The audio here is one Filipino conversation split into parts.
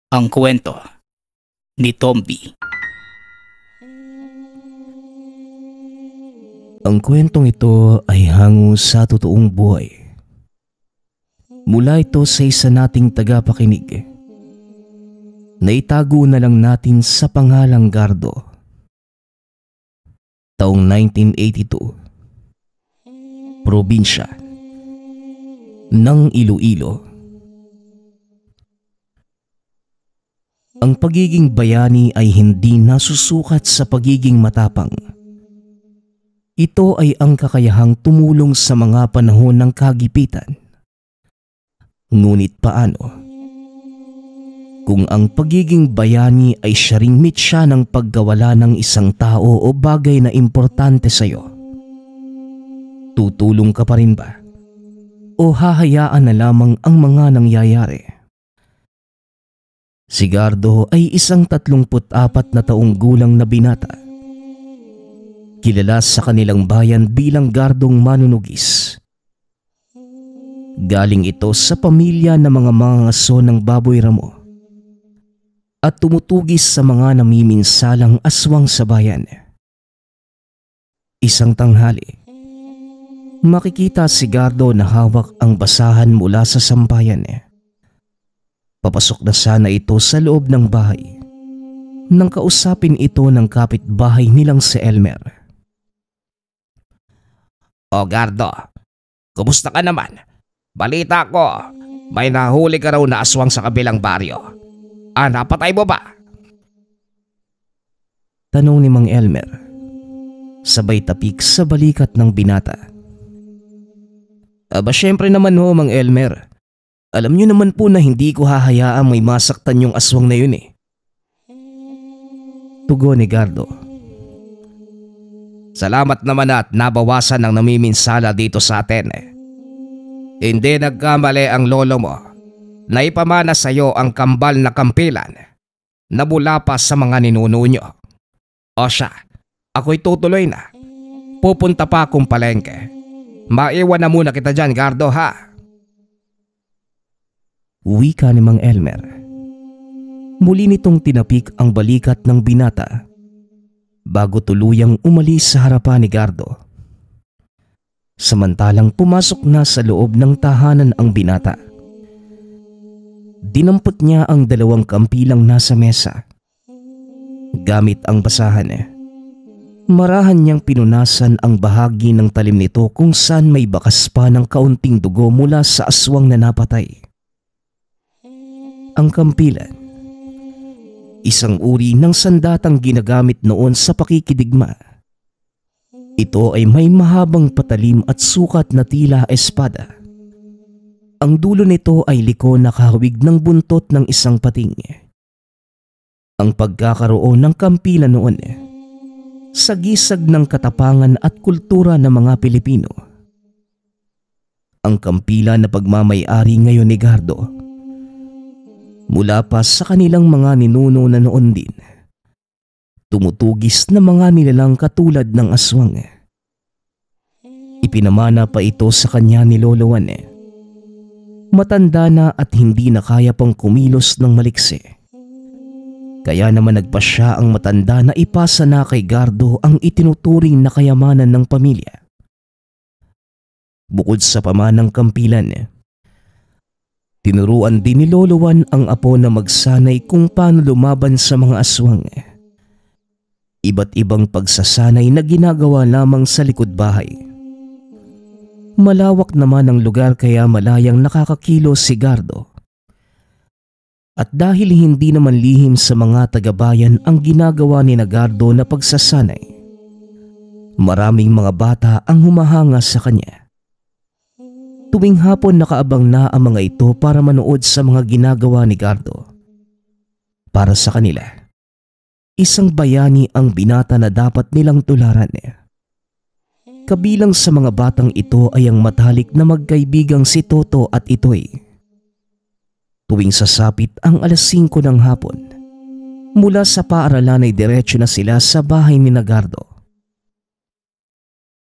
Ang kwento ni Tomby. Ang kwentong ito ay hango sa totoong buhay. Mula ito sa isa nating tagapakinig. Naitago na lang natin sa pangalang Gardo. Taong 1982. Probinsya ng Iloilo. Ang pagiging bayani ay hindi nasusukat sa pagiging matapang. Ito ay ang kakayahang tumulong sa mga panahon ng kagipitan. Ngunit paano? Kung ang pagiging bayani ay siya ring mitya ng pagkawala ng isang tao o bagay na importante sa iyo, tutulong ka pa rin ba? O hahayaan na lamang ang mga nangyayari? Si Gardo ay isang 34 na taong gulang na binata. Kilala sa kanilang bayan bilang Gardong Manunugis. Galing ito sa pamilya ng mga mangangaso ng baboy ramo at tumutugis sa mga namiminsalang aswang sa bayan. Isang tanghali, makikita si Gardo na hawak ang basahan mula sa sampayan. Papasok na sana ito sa loob ng bahay nang kausapin ito ng kapitbahay nilang si Elmer. O Gardo, kumusta ka naman? Balita ko, may nahuli ka raw na aswang sa kabilang baryo. Napatay mo ba? Tanong ni Mang Elmer, sabay tapik sa balikat ng binata. Aba syempre naman ho, Mang Elmer. Alam niyo naman po na hindi ko hahayaang may masaktan yung aswang na yun eh. Tugon ni Gardo. Salamat naman at nabawasan ang namiminsala dito sa atin. Hindi nagkamali ang lolo mo na ipamana sa iyo ang kambal na kampilan na mula pa sa mga ninuno nyo. O siya, ako'y tutuloy na. Pupunta pa akong palengke. Maiwan na muna kita dyan, Gardo, ha? Wika ni Mang Elmer. Muli nitong tinapik ang balikat ng binata bago tuluyang umalis sa harapan ni Gardo. Samantalang pumasok na sa loob ng tahanan ang binata. Dinampot niya ang 2 kampilang nasa mesa. Gamit ang basahan, marahan niyang pinunasan ang bahagi ng talim nito kung saan may bakas pa ng kaunting dugo mula sa aswang na napatay. Ang kampilan, isang uri ng sandatang ginagamit noon sa pakikidigma. Ito ay may mahabang patalim at sukat na tila espada. Ang dulo nito ay liko na kahawig ng buntot ng isang pating. Ang pagkakaroon ng kampilan noon, sagisag ng katapangan at kultura ng mga Pilipino. Ang kampilan na pagmamay-ari ngayon ni Gardo, mula pa sa kanilang mga ninuno na noon din, tumutugis na mga nilalang katulad ng aswang. Ipinamana pa ito sa kanya ni Lolo Juan. Matanda na at hindi na kaya pang kumilos ng maliksi. Kaya naman nagpasya ang matanda na ipasa na kay Gardo ang itinuturing na kayamanan ng pamilya. Bukod sa pamanang kampilan, tinuruan din ni Lolo Juan ang apo na magsanay kung paano lumaban sa mga aswang. Iba't ibang pagsasanay na ginagawa lamang sa likod bahay. Malawak naman ang lugar kaya malayang nakakakilos si Gardo. At dahil hindi naman lihim sa mga taga-bayan ang ginagawa ni Gardo na pagsasanay, maraming mga bata ang humahanga sa kanya. Tuwing hapon nakaabang na ang mga ito para manood sa mga ginagawa ni Gardo. Para sa kanila, isang bayani ang binata na dapat nilang tularan. Kabilang sa mga batang ito ay ang matalik na magkaibigang si Toto at Itoy. Tuwing sasapit ang 5:00 ng hapon, mula sa paaralan ay diretso na sila sa bahay ni Gardo.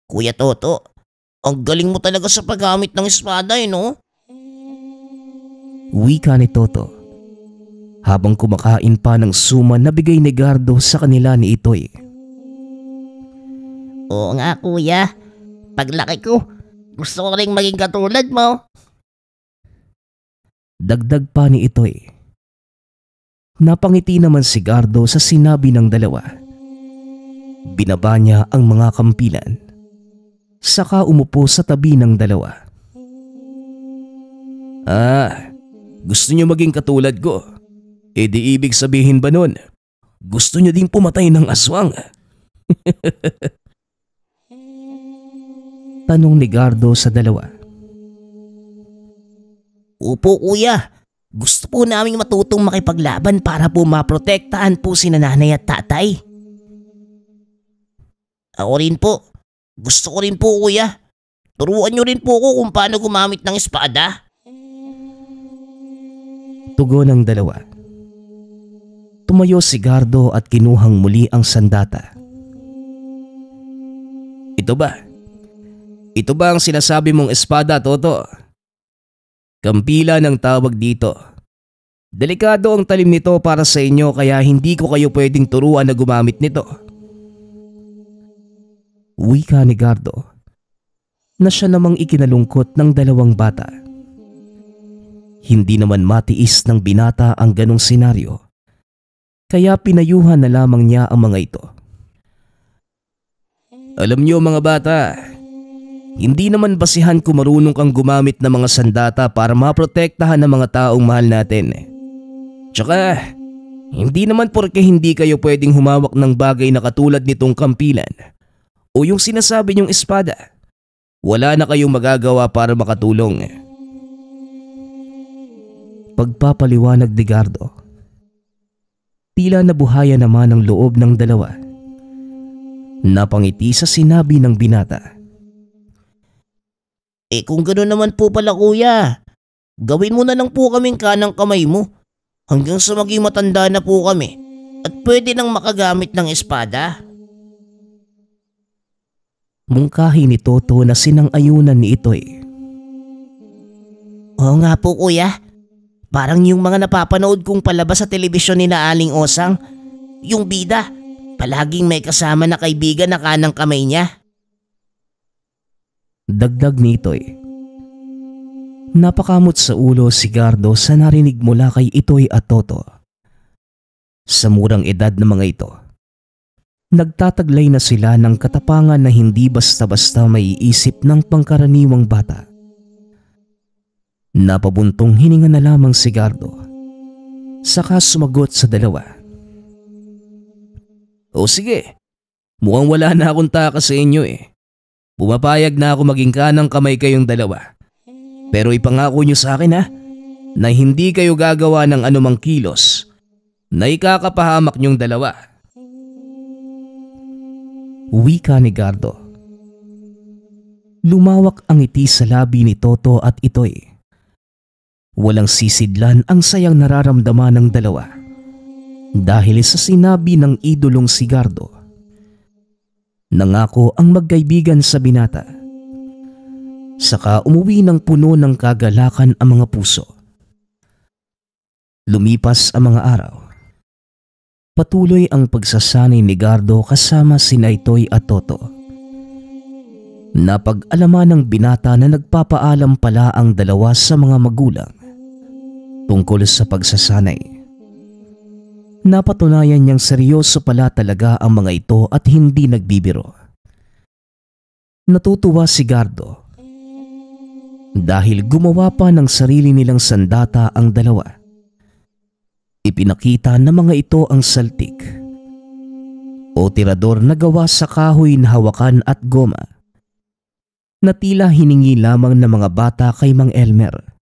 Kuya Toto, ang galing mo talaga sa paggamit ng espada no? Wika ni Toto habang kumakain pa ng suman na bigay ni Gardo sa kanila ni Itoy. Oo nga kuya, paglaki ko, gusto ko ring maging katulad mo. Dagdag pa ni Itoy. Napangiti naman si Gardo sa sinabi ng dalawa. Binaba niya ang mga kampilan, saka umupo sa tabi ng dalawa. Gusto niyo maging katulad ko? E di ibig sabihin ba nun, gusto niyo ding pumatay ng aswang? Tanong ni Gardo sa dalawa. Opo kuya, gusto po naming matutong makipaglaban para po maprotektahan po si nanay at tatay. Ako rin po, gusto ko rin po kuya. Turuan niyo rin po ko kung paano gumamit ng espada. Tugon ng dalawa. Tumayo si Gardo at kinuhang muli ang sandata. Ito ba? Ito ba ang sinasabi mong espada, Toto? Kampila ng tawag dito. Delikado ang talim nito para sa inyo kaya hindi ko kayo pwedeng turuan na gumamit nito. Wika ni Gardo na siya namang ikinalungkot ng dalawang bata. Hindi naman matiis ng binata ang ganong senaryo, kaya pinayuhan na lamang niya ang mga ito. Alam niyo mga bata, hindi naman basihan kung marunong kang gumamit ng mga sandata para maprotektahan ng mga taong mahal natin. Tsaka, hindi naman porke hindi kayo pwedeng humawak ng bagay na katulad nitong kampilan o yung sinasabi niyong espada, wala na kayong magagawa para makatulong. Pagpapaliwanag ni Gardo. Tila nabuhaya naman ang loob ng dalawa. Napangiti sa sinabi ng binata. Kung gano'n naman po pala kuya, gawin mo na lang po kaming kanang kamay mo hanggang sa maging matanda na po kami at pwede nang makagamit ng espada. Mungkahi ni Toto na sinang-ayunan ni Itoy. Oo nga po kuya, parang yung mga napapanood kong palabas sa telebisyon ni na Aling Osang, yung bida, palaging may kasama na kaibigan na kanang kamay niya. Dagdag ni Itoy. Napakamot sa ulo si Gardo sa narinig mula kay Itoy at Toto. Sa murang edad ng mga ito, nagtataglay na sila ng katapangan na hindi basta-basta maiisip ng pangkaraniwang bata. Napabuntong hininga na lamang si Gardo, saka sumagot sa dalawa. O sige, mukhang wala na akong taka sa inyo eh. Pumapayag na ako maging kanang kamay kayong dalawa. Pero ipangako nyo sa akin na hindi kayo gagawa ng anumang kilos na ikakapahamak nyong dalawa. Wika ni Gardo. Lumawak ang ngiti sa labi ni Toto at Itoy. Walang sisidlan ang sayang nararamdaman ng dalawa dahil sa sinabi ng idolong si Gardo. Nangako ang magkaibigan sa binata. Saka umuwi ng puno ng kagalakan ang mga puso. Lumipas ang mga araw. Patuloy ang pagsasanay ni Gardo kasama sina Itoy at Toto. Napag-alaman ng binata na nagpapaalam pala ang dalawa sa mga magulang tungkol sa pagsasanay. Napatunayan niyang seryoso pala talaga ang mga ito at hindi nagbibiro. Natutuwa si Gardo dahil gumawa pa ng sarili nilang sandata ang dalawa. Ipinakita ng mga ito ang saltik o tirador na gawa sa kahoy na hawakan at goma na tila hiningi lamang ng mga bata kay Mang Elmer.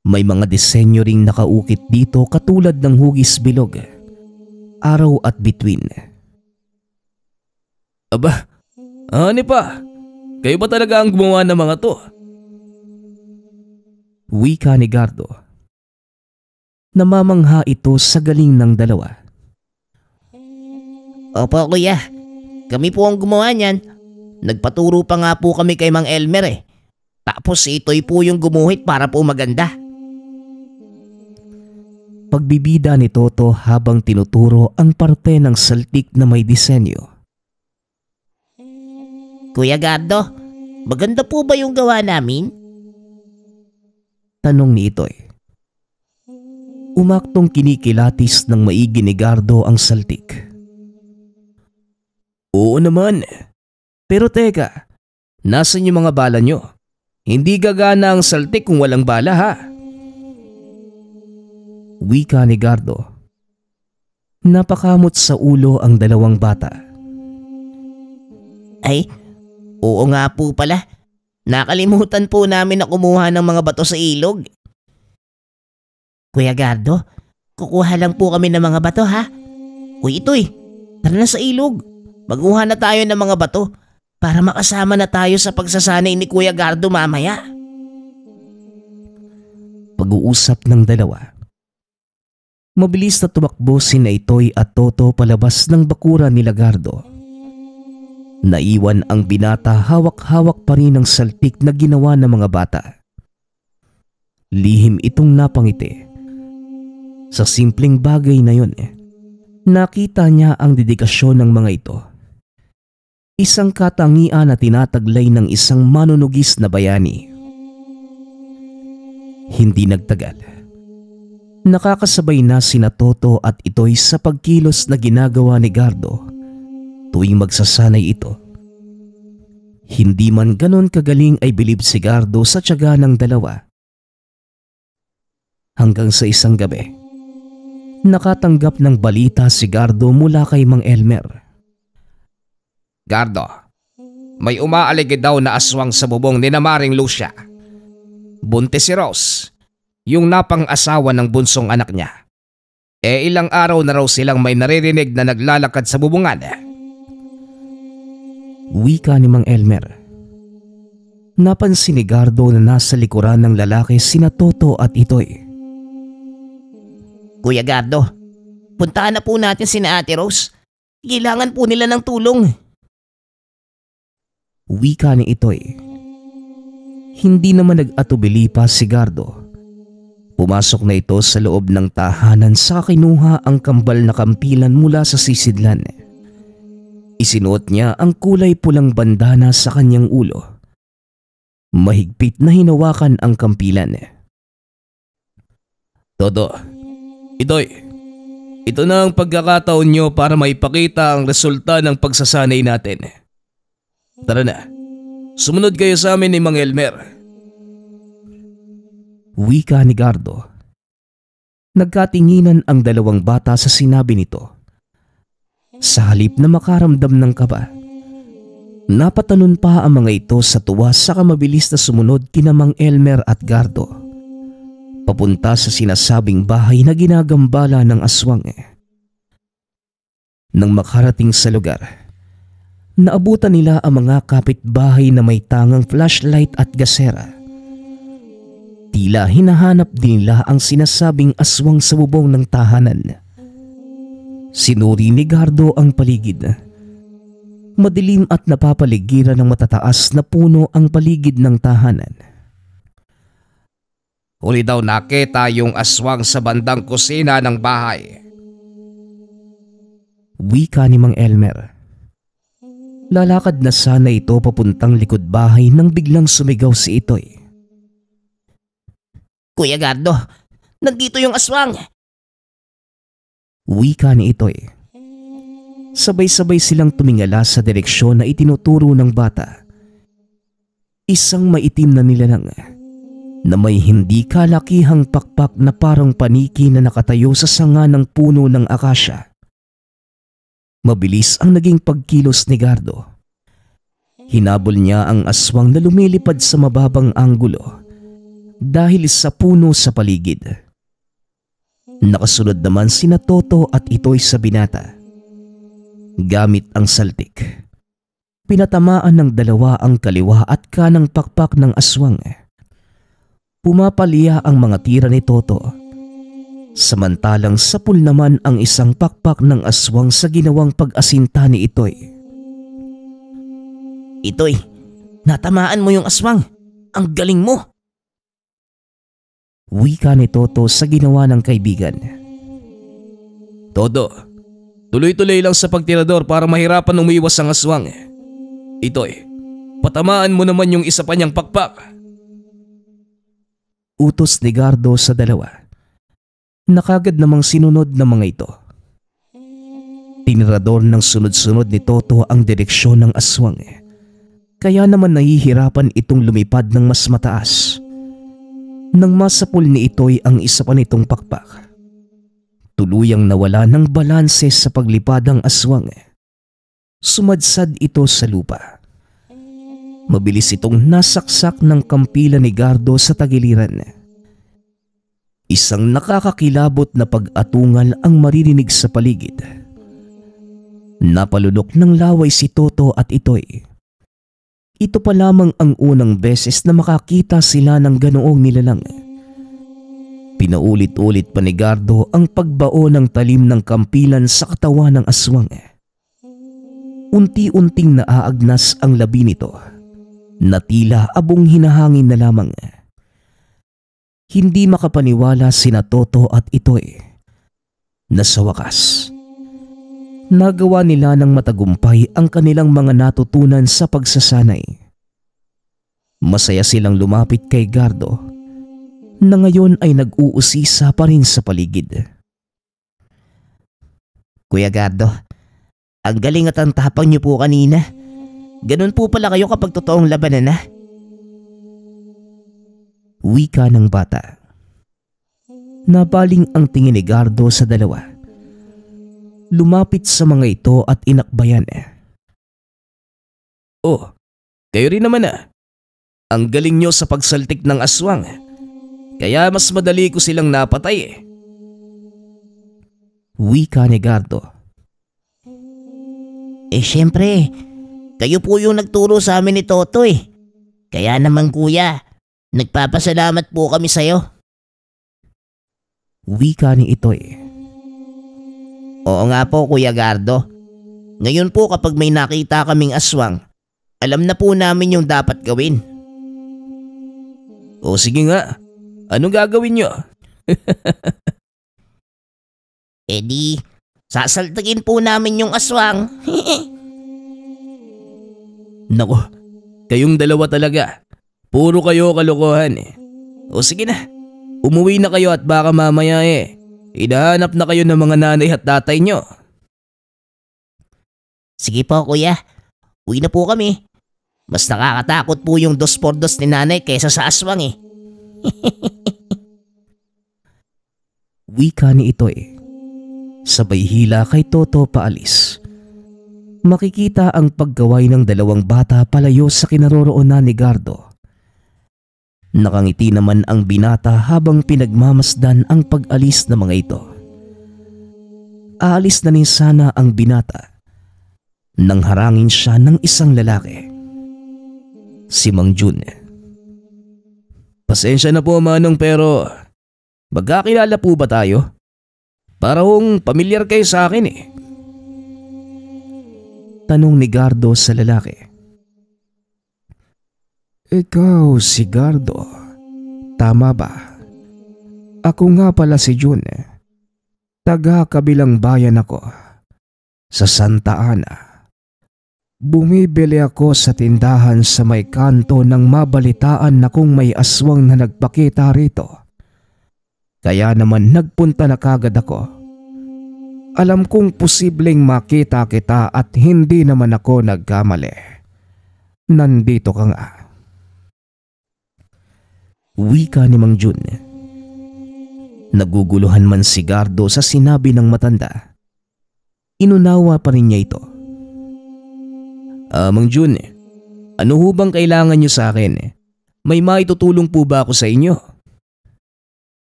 May mga disenyo ring nakaukit dito katulad ng hugis bilog, araw at bituin. Aba, ani pa? Kayo ba talaga ang gumawa ng mga to? Wika ni Gardo. Namamangha ito sa galing ng dalawa. Opo kuya, kami po ang gumawa niyan. Nagpaturo pa nga po kami kay Mang Elmer eh. Tapos ito'y po yung gumuhit para po maganda. pagbibida ni Toto habang tinuturo ang parte ng saltik na may disenyo. Kuya Gardo, maganda po ba yung gawa namin? Tanong ni Itoy. Umaktong kinikilatis ng maigi ni Gardo ang saltik. Oo naman. Pero teka, nasan yung mga bala nyo? Hindi gagana ang saltik kung walang bala ha? Wika ni Gardo. Napakamot sa ulo ang dalawang bata. Ay, oo nga po pala. Nakalimutan po namin na kumuha ng mga bato sa ilog. Kuya Gardo, kukuha lang po kami ng mga bato ha. Uy Itoy, tara na sa ilog. Magkuha na tayo ng mga bato para makasama na tayo sa pagsasanay ni Kuya Gardo mamaya. Pag-uusap ng dalawa. Mabilis na tumakbo sina Itoy at Toto palabas ng bakuran ni Gardo. Naiwan ang binata hawak-hawak pa rin ang saltik na ginawa ng mga bata. Lihim itong napangiti. Sa simpleng bagay na yun nakita niya ang dedikasyon ng mga ito. Isang katangian na tinataglay ng isang manunugis na bayani. Hindi nagtagal. Nakakasabay na sina Toto at Itoy sa pagkilos na ginagawa ni Gardo tuwing magsasanay ito. Hindi man ganon kagaling ay bilib si Gardo sa tiyaga ng dalawa. Hanggang sa isang gabi, nakatanggap ng balita si Gardo mula kay Mang Elmer. Gardo, may umaaligid daw na aswang sa bubong ni Maring Lucia. Buntis si Rose, yung napang-asawa ng bunsong anak niya. Ilang araw na raw silang may naririnig na naglalakad sa bubungan. Wika ni Mang Elmer. Napansin ni Gardo na nasa likuran ng lalaki sina Toto at Itoy. Kuya Gardo, puntahan na po natin sina Ate Rose. Kailangan po nila ng tulong. Wika ni Itoy. Hindi naman nag-atubili pa si Gardo. Pumasok na ito sa loob ng tahanan sa kinuha ang kambal na kampilan mula sa sisidlan. Isinuot niya ang kulay pulang bandana sa kanyang ulo. Mahigpit na hinawakan ang kampilan. Toto, Itoy, ito na ang pagkakataon nyo para maipakita ang resulta ng pagsasanay natin. Tara na, sumunod kayo sa amin ni Mang Elmer. Wika ni Gardo. Nagkatinginan ang dalawang bata sa sinabi nito. Sa halip na makaramdam ng kaba, napatalon pa ang mga ito sa tuwa saka mabilis na sumunod kina Mang Elmer at Gardo. Papunta sa sinasabing bahay na ginagambala ng aswang. Nang makarating sa lugar, naabutan nila ang mga kapitbahay na may tangang flashlight at gasera. Tila hinahanap din nila ang sinasabing aswang sa bubong ng tahanan. Sinuri ni Gardo ang paligid. Madilim at napapaligiran ng matataas na puno ang paligid ng tahanan. Huli daw nakita yung aswang sa bandang kusina ng bahay. Wika ni Mang Elmer. Lalakad na sana ito papuntang likod bahay nang biglang sumigaw si Itoy. Kuya Gardo, nandito yung aswang. Wika ni Itoy. Sabay-sabay silang tumingala sa direksyon na itinuturo ng bata. Isang maitim na nilalang na may hindi kalakihang pakpak na parang paniki na nakatayo sa sanga ng puno ng akasya. Mabilis ang naging pagkilos ni Gardo. Hinabol niya ang aswang na lumilipad sa mababang anggulo dahil sa puno sa paligid. Nakasunod naman sina Toto at Itoy sa binata. Gamit ang saltik, pinatamaan ng dalawa ang kaliwa at kanang pakpak ng aswang. Pumapalya ang mga tira ni Toto. Samantalang sapul naman ang isang pakpak ng aswang sa ginawang pag-asinta ni Itoy. Itoy, natamaan mo yung aswang. Ang galing mo. Wika ni Toto sa ginawa ng kaibigan. Todo, tuloy-tuloy lang sa pagtirador para mahirapan umiwas ang aswang. Itoy, patamaan mo naman yung isa pa niyang pakpak. Utos ni Gardo sa dalawa. Nakagad namang sinunod ng mga ito. Tinirador ng sunod-sunod ni Toto ang direksyon ng aswang. Kaya naman nahihirapan itong lumipad ng mas mataas. Nang masapul ni Itoy ang isa pa nitong pakpak, tuluyang nawala ng balanse sa paglipad ang aswang. Sumadsad ito sa lupa. Mabilis itong nasaksak ng kampila ni Gardo sa tagiliran. Isang nakakakilabot na pag-atungal ang maririnig sa paligid. Napalunok ng laway si Toto at Itoy. Ito pa lamang ang unang beses na makakita sila ng ganoong nilalang. Pinaulit-ulit pa ni Gardo ang pagbao ng talim ng kampilan sa katawan ng aswang. Unti-unting naaagnas ang labi nito na tila abong hinahangin na lamang. Hindi makapaniwala sina Toto at Itoy na sa wakas nagawa nila ng matagumpay ang kanilang mga natutunan sa pagsasanay. Masaya silang lumapit kay Gardo na ngayon ay nag-uusisa pa rin sa paligid. Kuya Gardo, ang galing at ang tapang niyo po kanina. Ganun po pala kayo kapag totoong labanan na. Wika ng bata. Nabaling ang tingin ni Gardo sa dalawa. Lumapit sa mga ito at inakbayan. Oh, kayo rin naman Ang galing nyo sa pagsaltik ng aswang. Kaya mas madali ko silang napatay Wika ni Gardo. Syempre, kayo po yung nagturo sa amin ni Toto Kaya naman kuya, nagpapasalamat po kami sa'yo. Wika ni Itoy. Oo nga po Kuya Gardo. Ngayon po kapag may nakita kaming aswang, alam na po namin yung dapat gawin. O sige nga, anong gagawin nyo? Di, sasaltagin po namin yung aswang. Nako, kayong dalawa talaga. Puro kayo kalokohan O sige na, umuwi na kayo at baka mamaya hinahanap na kayo ng mga nanay at tatay nyo. Sige po kuya, uwi na po kami. Mas nakakatakot po yung 2x2 ni nanay kaysa sa aswang Wika ni Itoy. Sabay hila kay Toto paalis. Makikita ang paggaway ng dalawang bata palayo sa kinaroroonan ni Gardo. Nakangiti naman ang binata habang pinagmamasdan ang pag-alis ng mga ito. Aalis na rin sana ang binata nang harangin siya ng isang lalaki. Si Mang Jun. Pasensya na po Manong pero magkakilala po ba tayo? Para hong pamilyar kayo sa akin Tanong ni Gardo sa lalaki. Ikaw si Gardo, tama ba? Ako nga pala si Jun. Taga kabilang bayan ako, sa Santa Ana. Bumibili ako sa tindahan sa may kanto nang mabalitaan na kung may aswang na nagpakita rito. Kaya naman nagpunta na kagad ako. Alam kong posibleng makita kita at hindi naman ako nagkamali. Nandito ka nga. Wika ni Mang Jun. Naguguluhan man si Gardo sa sinabi ng matanda. Inunawa pa rin niya ito. Mang Jun, ano ho bang kailangan nyo sa akin? May maitutulong po ba ako sa inyo?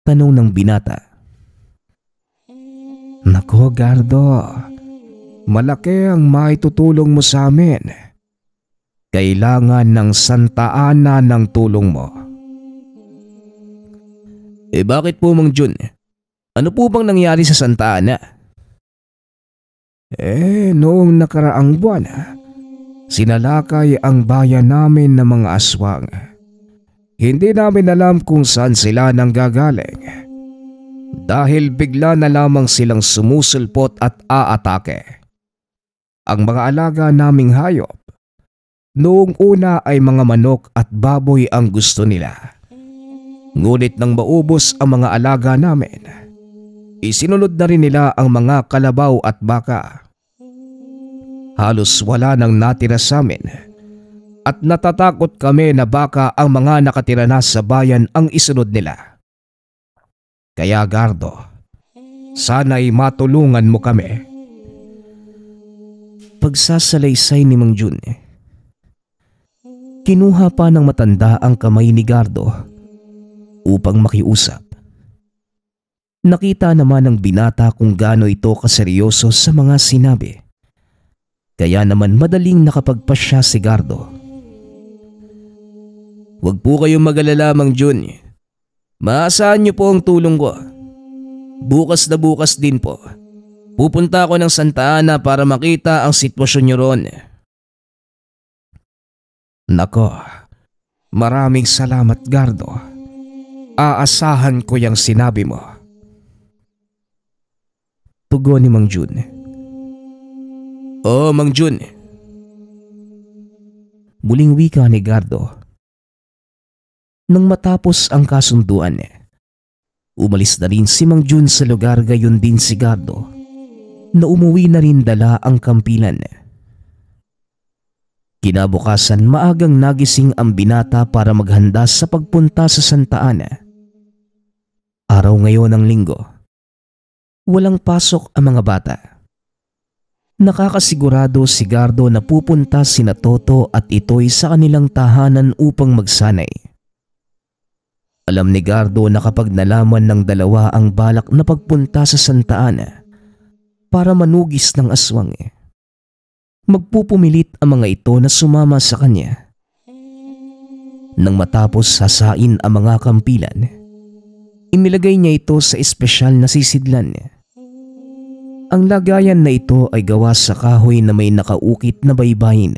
Tanong ng binata. Nako Gardo, malaki ang maitutulong mo sa amin. Kailangan ng Santa Ana ng tulong mo. Bakit po Mang Jun? Ano po bang nangyari sa Santa Ana? Noong nakaraang buwan, sinalakay ang bayan namin ng mga aswang. Hindi namin alam kung saan sila nanggagaling. dahil bigla na lamang silang sumusulpot at aatake. Ang mga alaga naming hayop noong una ay mga manok at baboy ang gusto nila. Ngunit nang maubos ang mga alaga namin, isinunod na rin nila ang mga kalabaw at baka. Halos wala nang natira sa amin at natatakot kami na baka ang mga nakatira na sa bayan ang isunod nila. Kaya Gardo, sana'y matulungan mo kami. Pagsasalaysay ni Mang Jun, kinuha pa ng matanda ang kamay ni Gardo upang makiusap. Nakita naman ng binata kung gaano ito kaseryoso sa mga sinabi. Kaya naman madaling nakapagpasya si Gardo. Huwag po kayong mag-alala, Mang Jun. Maasahan niyo po ang tulong ko. Bukas na bukas din po. Pupunta ako ng Santa Ana para makita ang sitwasyon niyo roon. Nako, maraming salamat Gardo. Aasahan ko yung sinabi mo. Tugon ni Mang Jun. Oo, Mang Jun. Muling wika ni Gardo. Nang matapos ang kasunduan, umalis na rin si Mang Jun sa lugar, gayon din si Gardo na umuwi na rin dala ang kampilan. Kinabukasan maagang nagising ang binata para maghanda sa pagpunta sa Santa Ana. Araw ngayon ng linggo. Walang pasok ang mga bata. Nakakasigurado si Gardo na pupunta sina Toto at Itoy sa kanilang tahanan upang magsanay. Alam ni Gardo na kapag nalaman ng dalawa ang balak na pagpunta sa Santa Ana para manugis ng aswang, magpupumilit ang mga ito na sumama sa kanya. Nang matapos sasain ang mga kampilan, inilagay niya ito sa espesyal na sisidlan. Ang lagayan na ito ay gawa sa kahoy na may nakaukit na baybayin.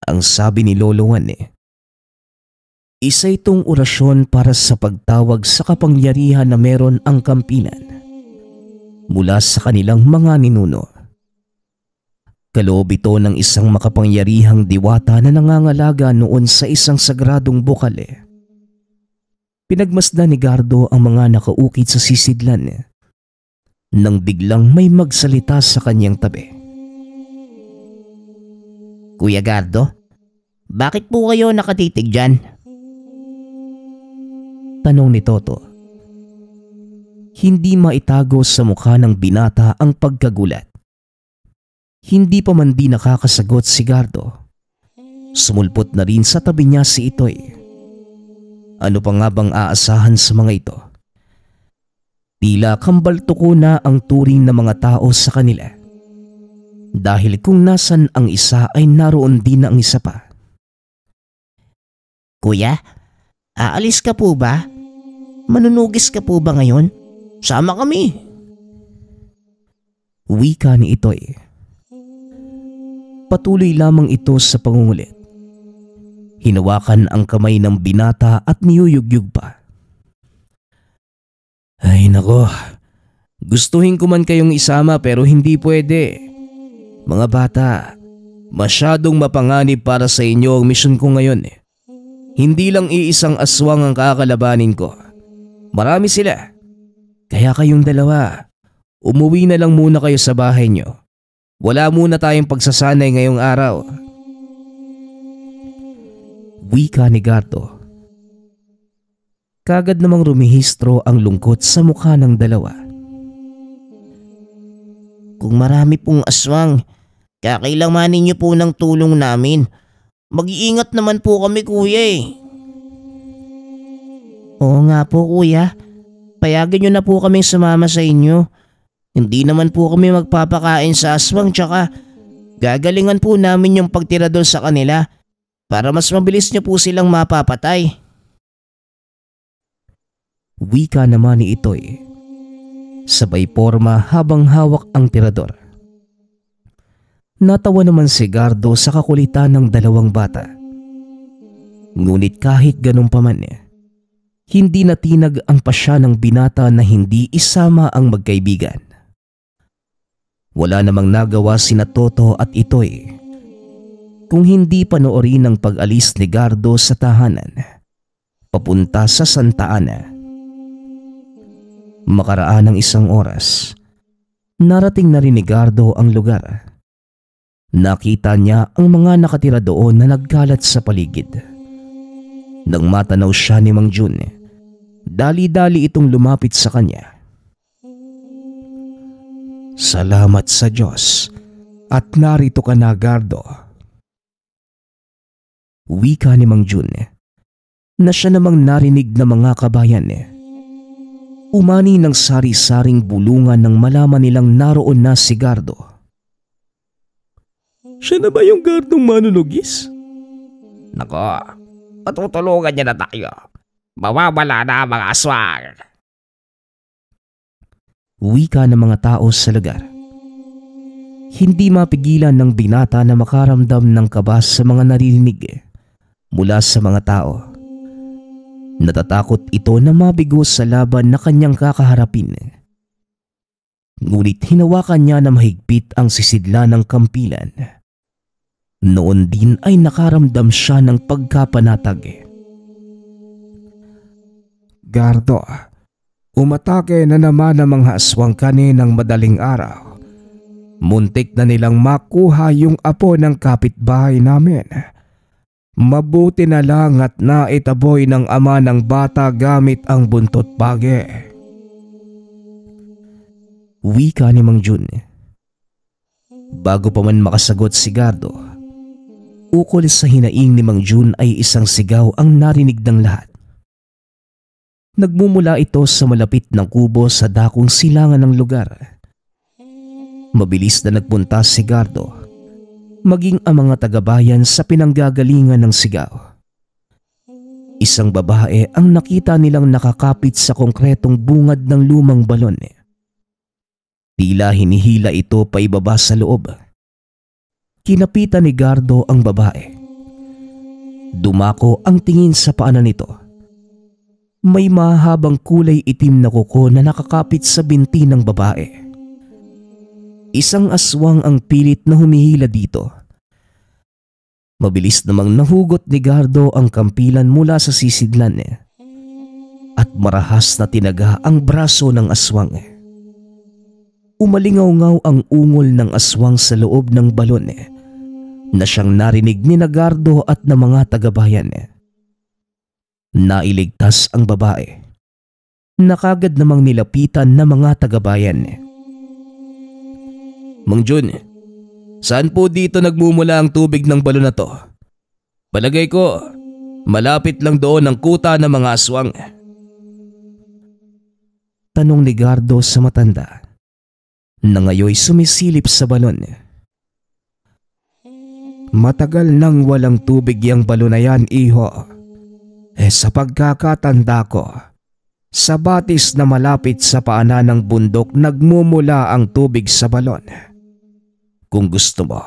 Ang sabi ni Lolo Juan, isa itong orasyon para sa pagtawag sa kapangyarihan na meron ang kampilan mula sa kanilang mga ninuno. Kaloob ito ng isang makapangyarihang diwata na nangangalaga noon sa isang sagradong bukal. Pinagmasdan ni Gardo ang mga nakaukit sa sisidlan nang biglang may magsalita sa kanyang tabi. Kuya Gardo, bakit po kayo nakatitig dyan? Tanong ni Toto. Hindi maitago sa mukha ng binata ang pagkagulat. Hindi pa man di nakakasagot si Gardo. Sumulpot na rin sa tabi niya si Itoy. Ano pa nga bang aasahan sa mga ito? Tila kambaltuko na ang turing ng mga tao sa kanila. Dahil kung nasan ang isa ay naroon din ang isa pa. Kuya, aalis ka po ba? Manunugis ka po ba ngayon? Sama kami. Wika ni Itoy. Patuloy lamang ito sa pangungulit. Hinawakan ang kamay ng binata at niyuyugyug pa. Ay nako, gustuhin ko man kayong isama pero hindi pwede. Mga bata, masyadong mapanganib para sa inyo ang misyon ko ngayon. Hindi lang iisang aswang ang kakalabanin ko. Marami sila. Kaya kayong dalawa, umuwi na lang muna kayo sa bahay nyo. Wala muna tayong pagsasanay ngayong araw. Wika ni Gardo. Kagad namang rumihistro ang lungkot sa mukha ng dalawa. Kung marami pong aswang, kakailanganin niyo po ng tulong namin. Mag-iingat naman po kami, kuya. Oo nga po, kuya. Payagan niyo na po kaming sumama sa inyo. Hindi naman po kami magpapakain sa aswang, tsaka gagalingan po namin yung pagtirador sa kanila para mas mabilis niyo po silang mapapatay. Wika naman ni Itoy. Sabay porma habang hawak ang tirador. Natawa naman si Gardo sa kakulitan ng dalawang bata. Ngunit kahit ganun pa man, Hindi natinag ang pasya ng binata na hindi isama ang magkaibigan. Wala namang nagawa sina Toto at Itoy kung hindi panoorin ang pag-alis ni Gardo sa tahanan papunta sa Santa Ana. Makaraan ng isang oras, narating na rin ni Gardo ang lugar. Nakita niya ang mga nakatira doon na nagkalat sa paligid. Nang matanaw siya ni Mang Jun, dali-dali itong lumapit sa kanya. Salamat sa Diyos at narito ka na, Gardo. Wika ni Mang Jun na siya namang narinig na mga kabayan. Umani ng sari-saring bulungan nang malaman nilang naroon na si Gardo. Siya na ba yung Gardong manunugis? Nako, patutulungan niya na tayo. Mawawala na ang mga aswang. Wika ng mga tao sa lugar. Hindi mapigilan ng binata na makaramdam ng kaba sa mga naririnig mula sa mga tao. Natatakot ito na mabigo sa laban na kanyang kakaharapin. Ngunit hinawakan niya na mahigpit ang sisidla ng kampilan. Noon din ay nakaramdam siya ng pagkapanatag. Gardo, umatake na naman ang mga aswang kaninang madaling araw. Muntik na nilang makuha yung apo ng kapitbahay namin. Mabuti na lang at naitaboy ng ama ng bata gamit ang buntot page. Wika ni Mang Jun. Bago pa man makasagot si Gardo, ukol sa hinaing ni Mang Jun ay isang sigaw ang narinig ng lahat. Nagmumula ito sa malapit ng kubo sa dakong silangan ng lugar. Mabilis na nagpunta si Gardo, maging ang mga tagabayan sa pinanggagalingan ng sigaw. Isang babae ang nakita nilang nakakapit sa konkretong bungad ng lumang balon. Tila hinihila ito paibaba sa loob. Kinapitan ni Gardo ang babae. Dumako ang tingin sa paanan nito. May mahabang kulay itim na kuko na nakakapit sa binti ng babae. Isang aswang ang pilit na humihila dito. Mabilis namang nahugot ni Gardo ang kampilan mula sa sisidlan at marahas na tinaga ang braso ng aswang. Umalingaw-ngaw ang ungol ng aswang sa loob ng balon na siyang narinig ni Gardo at ng mga tagabayan. Nailigtas ang babae. Nakagad namang nilapitan ng mga tagabayan. Mang Jun, saan po dito nagmumula ang tubig ng balon na to? Palagay ko, malapit lang doon ang kuta ng mga aswang. Tanong ni Gardo sa matanda na ngayoy sumisilip sa balon. Matagal nang walang tubig yung balon na yan, iho. Sa pagkakatanda ko, sa batis na malapit sa paanan ng bundok nagmumula ang tubig sa balon. Kung gusto mo,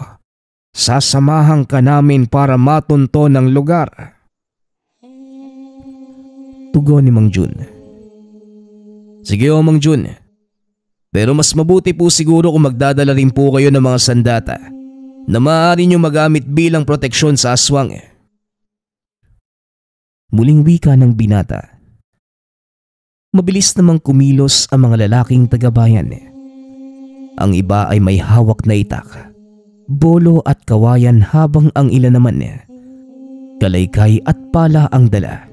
sasamahan ka namin para matunto ng lugar. Tugon ni Mang Jun. Sige o Mang Jun, pero mas mabuti po siguro kung magdadala rin po kayo ng mga sandata na maaari nyo magamit bilang proteksyon sa aswang. Muling wika ng binata. Mabilis namang kumilos ang mga lalaking tagabayan. Ang iba ay may hawak na itak, bolo at kawayan habang ang ilan naman kalaykay at pala ang dala.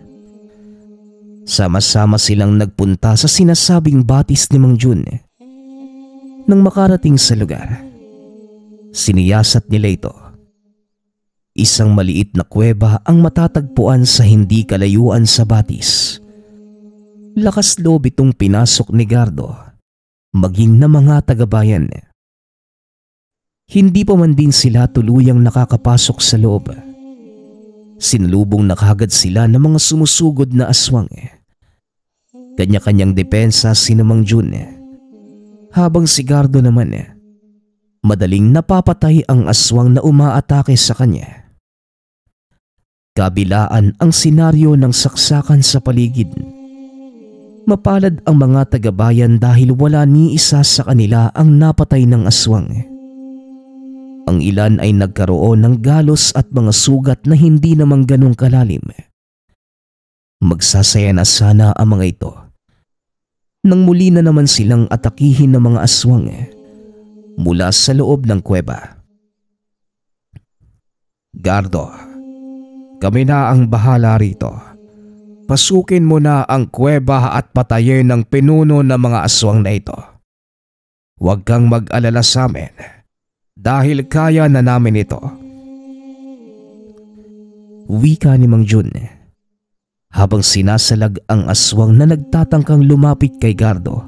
Sama-sama silang nagpunta sa sinasabing batis ni Mang Jun. Nang makarating sa lugar, siniyasat nila ito. Isang maliit na kuweba ang matatagpuan sa hindi kalayuan sa batis. Lakas loob itong pinasok ni Gardo, maging na mga tagabayan. Hindi pa man din sila tuluyang nakakapasok sa loob. Sinlubong na kaagad sila ng mga sumusugod na aswang. Kanya-kanyang depensa si Mang Jun. Habang si Gardo naman, madaling napapatay ang aswang na umaatake sa kanya. Kabilaan ang senaryo ng saksakan sa paligid Mapalad ang mga taga-bayan dahil wala ni isa sa kanila ang napatay ng aswang. Ang ilan ay nagkaroon ng galos at mga sugat na hindi naman ganong kalalim. Magsasaya na sana ang mga ito nang muli na naman silang atakihin ng mga aswang mula sa loob ng kuweba. Gardo, kami na ang bahala rito. Pasukin mo na ang kuweba at patayin ng pinuno ng mga aswang na ito. Huwag kang mag-alala sa amin dahil kaya na namin ito. Wika ni Mang Jun habang sinasalag ang aswang na nagtatangkang lumapit kay Gardo.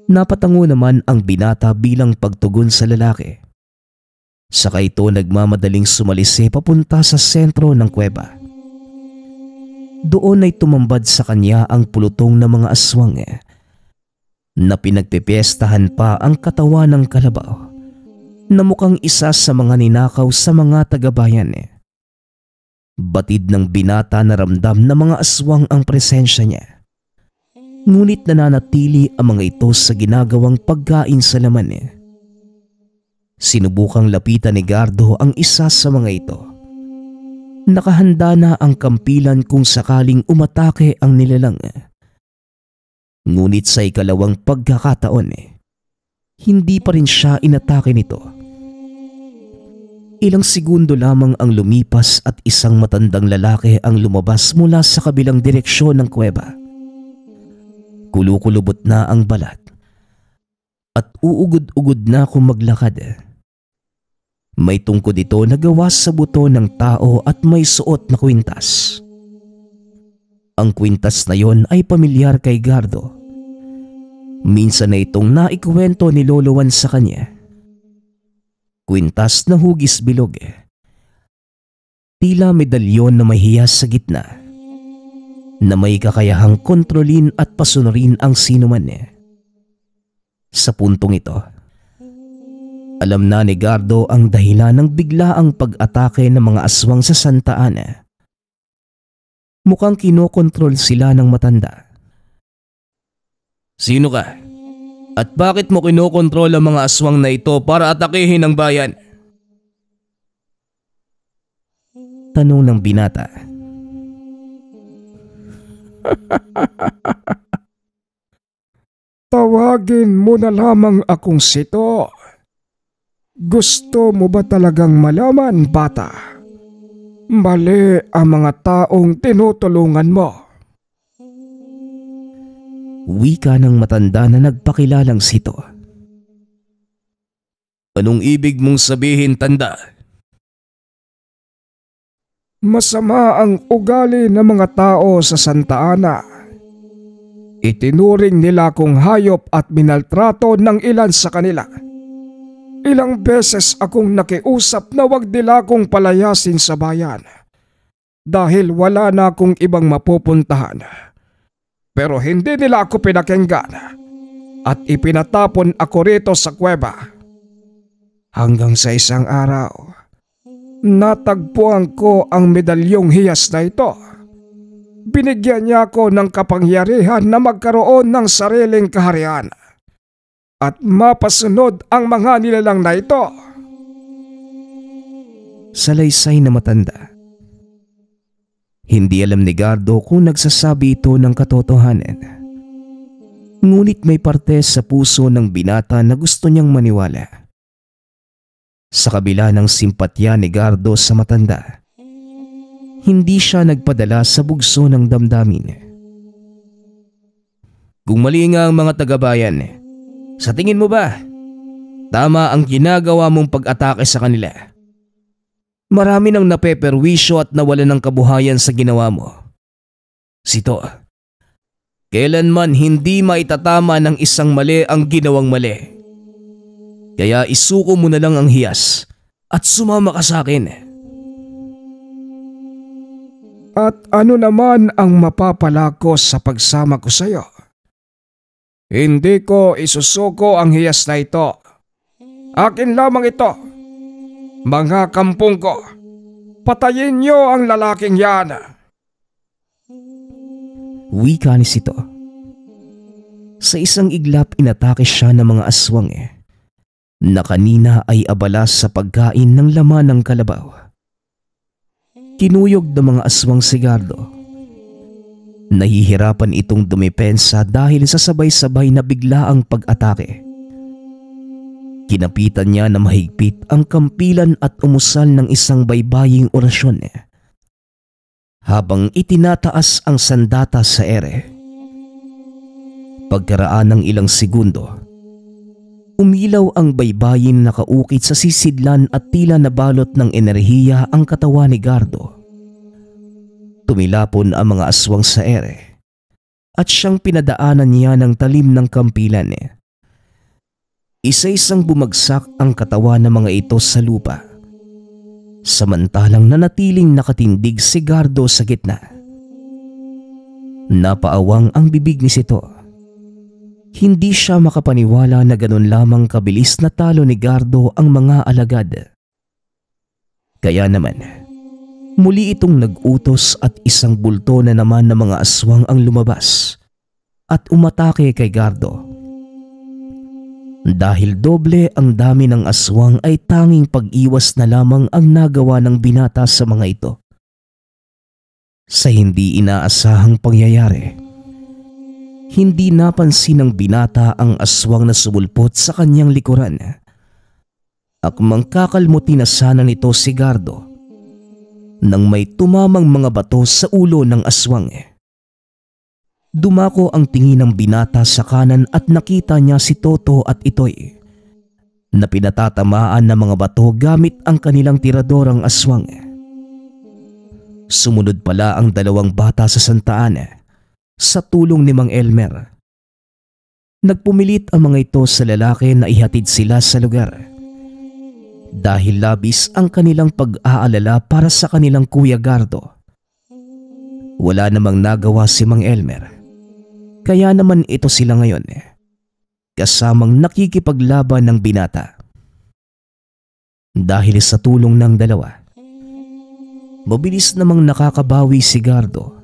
Napatango naman ang binata bilang pagtugon sa lalaki. Saka ito nagmamadaling sumalisi papunta sa sentro ng kuweba. Doon ay tumambad sa kanya ang pulutong ng mga aswang na pinagpipiestahan pa ang katawan ng kalabaw na mukhang isa sa mga ninakaw sa mga taga-bayan. Batid ng binata na ramdam na mga aswang ang presensya niya. Ngunit nananatili ang mga ito sa ginagawang pagkain sa laman. Sinubukang lapitan ni Gardo ang isa sa mga ito. Nakahanda na ang kampilan kung sakaling umatake ang nilalang. Ngunit sa ikalawang pagkakataon, hindi pa rin siya inatake nito. Ilang segundo lamang ang lumipas at isang matandang lalaki ang lumabas mula sa kabilang direksyon ng kuweba. Kulukulubot na ang balat at uugod-ugod na kung maglakad. May tungkod ito na gawa sa buto ng tao at may suot na kwintas. Ang kwintas na yon ay pamilyar kay Gardo. Minsan na itong naikwento ni Lolo Juan sa kanya. Kwintas na hugis bilog. Tila medalyon na may hiyas sa gitna na may kakayahang kontrolin at pasunurin ang sinuman. Sa puntong ito, alam na ni Gardo ang dahilan ng biglaang pag-atake ng mga aswang sa Santa Ana. Mukhang kinokontrol sila ng matanda. Sino ka? At bakit mo kinokontrol ang mga aswang na ito para atakihin ang bayan? Tanong ng binata. Tawagin mo na lamang akong Sito. Gusto mo ba talagang malaman, bata? Mali ang mga taong tinutulungan mo. Wika ng matanda na nagpakilalang Sito. Anong ibig mong sabihin, tanda? Masama ang ugali ng mga tao sa Santa Ana. Itinuring nila akong hayop at minaltrato ng ilan sa kanila. Ilang beses akong nakiusap na wag nila akong palayasin sa bayan dahil wala na akong ibang mapupuntahan. Pero hindi nila ako pinakinggan at ipinatapon ako rito sa kuweba. Hanggang sa isang araw, natagpuan ko ang medalyong hiyas na ito. Binigyan niya ako ng kapangyarihan na magkaroon ng sariling kaharian at mapasunod ang mga nilalang na ito. Salaysay na matanda. Hindi alam ni Gardo kung nagsasabi ito ng katotohanan. Ngunit may parte sa puso ng binata na gusto niyang maniwala. Sa kabila ng simpatya ni Gardo sa matanda, hindi siya nagpadala sa bugso ng damdamin. Kung mali nga ang mga taga-bayan, sa tingin mo ba, tama ang ginagawa mong pag-atake sa kanila? Marami nang napeperwisyo at nawalan ng kabuhayan sa ginawa mo. Sito, kailanman hindi maitatama ng isang mali ang ginawang mali. Kaya isuko mo na lang ang hiyas at sumama ka sa akin. At ano naman ang mapapala ko sa pagsama ko sa iyo? Hindi ko isusuko ang hiyas na ito. Akin lamang ito. Mga kampong ko, patayin niyo ang lalaking yan. Wika ni Sito. Sa isang iglap inatake siya ng mga aswang na kanina ay abala sa pagkain ng laman ng kalabaw. Kinuyog ng mga aswang si Gardo. Nahihirapan itong dumepensa dahil sa sabay-sabay na biglaang pag-atake. Kinapitan niya na mahigpit ang kampilan at umusal ng isang baybaying orasyon habang itinataas ang sandata sa ere. Pagkaraan ng ilang segundo, umilaw ang baybayin na nakaukit sa sisidlan at tila nabalot ng enerhiya ang katawan ni Gardo. Tumilapon ang mga aswang sa ere at siyang pinadaanan niya ng talim ng kampilan. Isa-isang bumagsak ang katawan ng mga ito sa lupa, samantalang nanatiling nakatindig si Gardo sa gitna. Napaawang ang bibig ni Sito. Hindi siya makapaniwala na ganun lamang kabilis na talo ni Gardo ang mga alagad. Kaya naman, muli itong nag-utos at isang bulto na naman ng mga aswang ang lumabas at umatake kay Gardo. Dahil doble ang dami ng aswang ay tanging pag-iwas na lamang ang nagawa ng binata sa mga ito. Sa hindi inaasahang pangyayari, hindi napansin ng binata ang aswang na sumulpot sa kanyang likuran. Akmang kakalmutin na sana nito si Gardo nang may tumamang mga bato sa ulo ng aswang. Dumako ang tingin ng binata sa kanan at nakita niya si Toto at Itoy na pinatatamaan ng mga bato gamit ang kanilang tiradorang aswang. Sumunod pala ang dalawang bata sa santaan sa tulong ni Mang Elmer. Nagpumilit ang mga ito sa lalaki na ihatid sila sa lugar dahil labis ang kanilang pag-aalala para sa kanilang Kuya Gardo. Wala namang nagawa si Mang Elmer, kaya naman ito sila ngayon kasamang nakikipaglaban ng binata. Dahil sa tulong ng dalawa, mabilis namang nakakabawi si Gardo.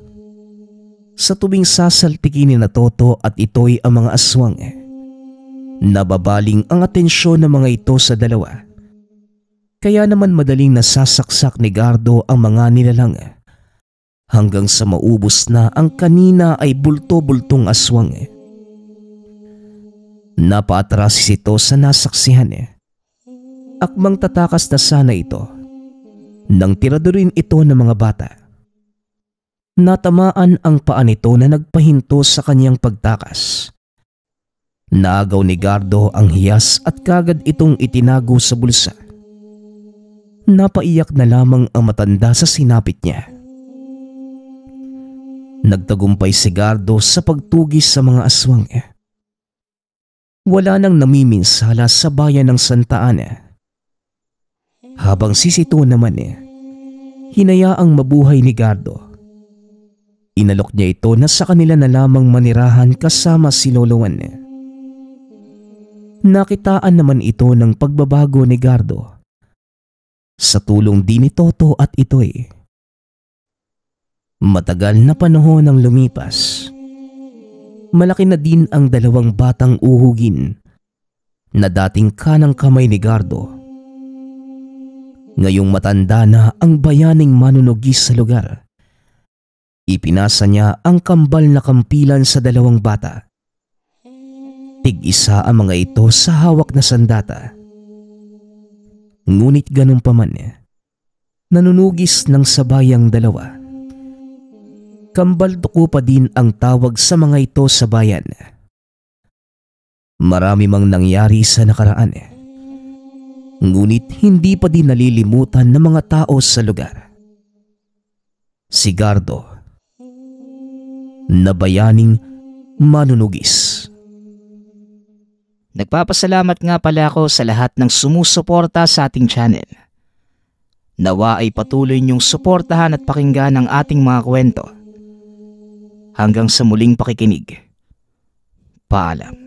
Sa tuwing sasaltikin ni Toto at Itoy ang mga aswang, nababaling ang atensyon ng mga ito sa dalawa. Kaya naman madaling nasasaksak ni Gardo ang mga nilalang hanggang sa maubos na ang kanina ay bulto-bultong aswang. Napaatras ito sa nasaksihan. Akmang tatakas na sana ito nang tiradorin ito ng mga bata. Natamaan ang paa nito na nagpahinto sa kanyang pagtakas. Naagaw ni Gardo ang hiyas at kagad itong itinago sa bulsa. Napaiyak na lamang ang matanda sa sinapit niya. Nagtagumpay si Gardo sa pagtugis sa mga aswang. Wala nang namiminsala sa bayan ng Santa Ana. Habang si Sito naman hinayaang mabuhay ni Gardo. Inalok niya ito na sa kanila na lamang manirahan kasama si Loloan. Nakitaan naman ito ng pagbabago ni Gardo sa tulong din ni Toto at Itoy. Matagal na panahon ang lumipas. Malaki na din ang dalawang batang uhugin na dating kanang kamay ni Gardo. Ngayong matanda na ang bayaning manunugis sa lugar, ipinasa niya ang kambal na kampilan sa dalawang bata. Tig-isa ang mga ito sa hawak na sandata. Ngunit ganun pa man, nanunugis ng sabayang dalawa. Kambal tuko pa din ang tawag sa mga ito sa bayan. Marami mang nangyari sa nakaraan, ngunit hindi pa din nalilimutan ng mga tao sa lugar. Si Gardo, na bayaning manunugis. Nagpapasalamat nga pala ako sa lahat ng sumusuporta sa ating channel. Nawa ay patuloy niyong suportahan at pakinggan ang ating mga kwento. Hanggang sa muling pakikinig. Paalam.